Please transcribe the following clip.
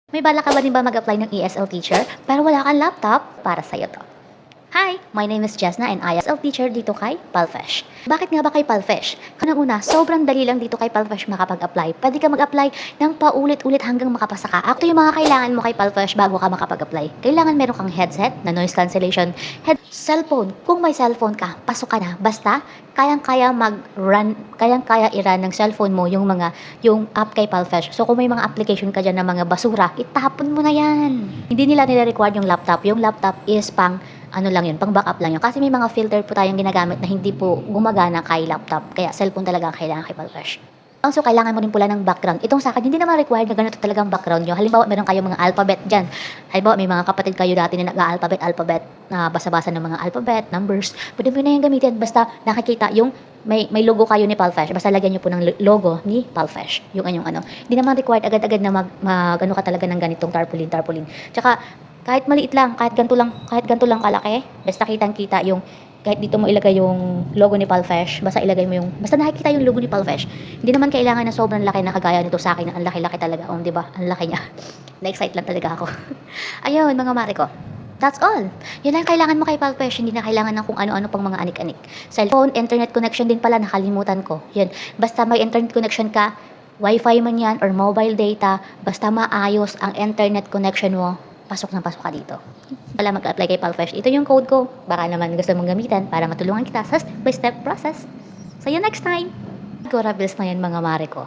May balak ka ba din ba mag-apply ng ESL teacher pero wala kang laptop? Para sa'yo to. Hi! My name is Jesna and I am ESL teacher dito kay Palfesh. Bakit nga ba kay Palfesh? Kanang-una, sobrang dali lang dito kay Palfesh makapag-apply. Pwede ka mag-apply ng paulit-ulit hanggang makapasa ka. Ito yung mga kailangan mo kay Palfesh bago ka makapag-apply. Kailangan meron kang headset na noise cancellation, cellphone. Kung may cellphone ka, pasok ka na. Basta, kayang-kaya mag-run, kayang-kaya i-run ng cellphone mo yung app kay Palfesh. So kung may mga application ka dyan na mga basura, itapon mo na yan. Hindi nila nire-require yung laptop. Yung laptop is pang ano lang yun, pang backup lang yun. Kasi may mga filter po tayong ginagamit na hindi po gumagana kay laptop. Kaya cellphone talaga ang kailangan kay Palfesh. So, kailangan mo rin pula ng background. Itong sa akin, hindi naman required na ganito talagang background nyo. Halimbawa, meron kayong mga alphabet dyan. Halimbawa, may mga kapatid kayo dati na nag-alphabet, na basa-basa ng mga alphabet, numbers. Pwede mo na yung gamitin. Basta nakikita yung may logo kayo ni Palfesh. Basta lagyan nyo po ng logo ni Palfesh. Yung anyong ano. Hindi naman required agad-agad na mag-ano ka talaga ng ganitong tarpaulin. Tsaka, kahit maliit lang, kahit ganito lang kalaki, basta kitang-kita yung kahit dito mo ilagay yung logo ni Palfesh, basta ilagay mo yung, basta nakikita yung logo ni Palfesh. Hindi naman kailangan na sobrang laki na kagaya nito sa akin na ang laki-laki talaga. Di ba? Ang laki niya. Na-excite lang talaga ako. Ayun, mga mare ko. That's all. Yun lang kailangan mo kay Palfesh. Hindi na kailangan ng kung ano-ano pang mga anik-anik. Cellphone, internet connection din pala, nakalimutan ko. Yun. Basta may internet connection ka, wifi man yan or mobile data, basta maayos ang internet connection mo, pasok ka dito. Wala mag-apply kay Palfesh. Ito yung code ko. Baka naman gusto mong gamitan para matulungan kita sa step-by-step process. See you next time. Gora bills na yan mga mare ko.